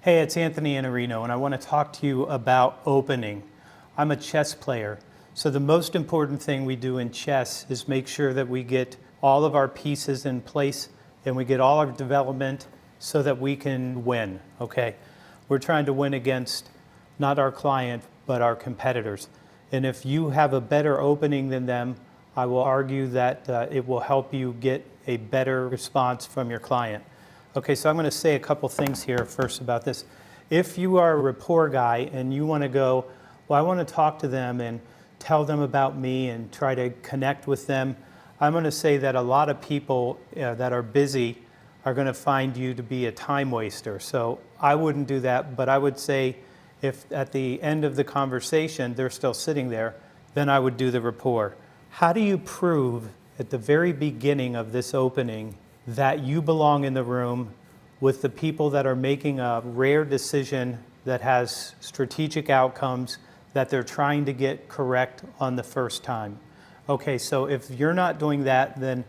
Hey, it's Iannarino, and I want to talk to you about opening. I'm a chess player, so the most important thing we do in chess is make sure that we get all of our pieces in place and we get all our development so that we can win, okay? We're trying to win against not our client, but our competitors. And if you have a better opening than them, I will argue that it will help you get a better response from your client. Okay, so I'm going to say a couple things here first about this. If you are a rapport guy and you want to go, well, I want to talk to them and tell them about me and try to connect with them, I'm going to say that a lot of people that are busy are going to find you to be a time waster. So I wouldn't do that, but I would say if at the end of the conversation they're still sitting there, then I would do the rapport. How do you prove at the very beginning of this opening that you belong in the room with the people that are making a rare decision that has strategic outcomes that they're trying to get correct on the first time? Okay, so if you're not doing that, then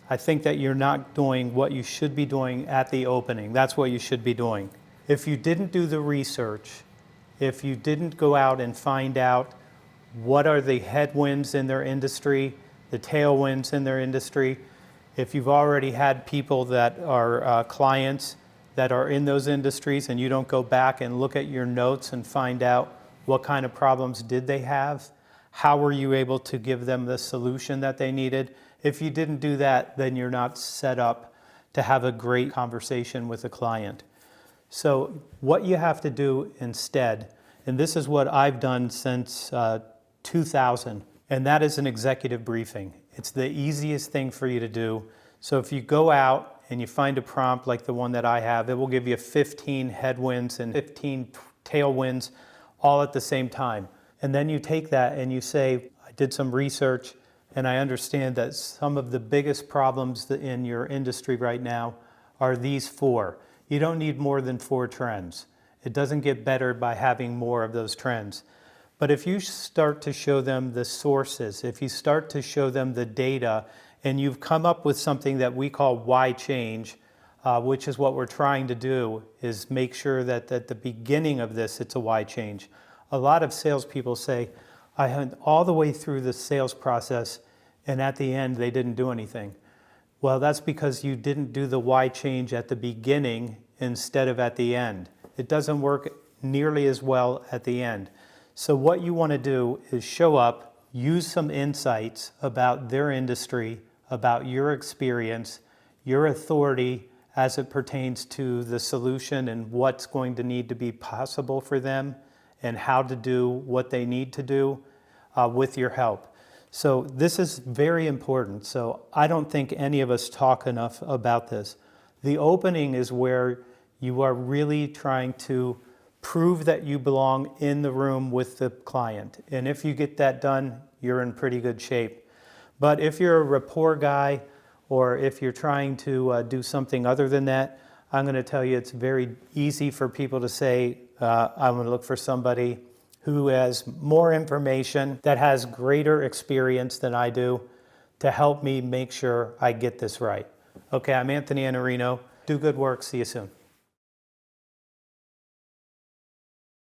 I think that you're not doing what you should be doing at the opening. That's what you should be doing. If you didn't do the research, if you didn't go out and find out what are the headwinds in their industry, the tailwinds in their industry, if you've already had people that are clients that are in those industries and you don't go back and look at your notes and find out what kind of problems did they have, how were you able to give them the solution that they needed? If you didn't do that, then you're not set up to have a great conversation with a client. So what you have to do instead, and this is what I've done since 2000, and that is an executive briefing. It's the easiest thing for you to do. So if you go out and you find a prompt like the one that I have, it will give you 15 headwinds and 15 tailwinds all at the same time. And then you take that and you say, I did some research and I understand that some of the biggest problems in your industry right now are these four. You don't need more than 4 trends. It doesn't get better by having more of those trends. But if you start to show them the sources, if you start to show them the data, and you've come up with something that we call why change, which is what we're trying to do, is make sure that at the beginning of this, it's a why change. A lot of salespeople say, I went all the way through the sales process, and at the end, they didn't do anything. Well, that's because you didn't do the why change at the beginning instead of at the end. It doesn't work nearly as well at the end. So what you want to do is show up, use some insights about their industry, about your experience, your authority as it pertains to the solution and what's going to need to be possible for them and how to do what they need to do with your help. So this is very important. So I don't think any of us talk enough about this. The opening is where you are really trying to prove that you belong in the room with the client. And if you get that done, you're in pretty good shape. But if you're a rapport guy, or if you're trying to do something other than that, I'm going to tell you it's very easy for people to say, I'm going to look for somebody who has more information, that has greater experience than I do, to help me make sure I get this right. Okay, I'm Iannarino. Do good work. See you soon.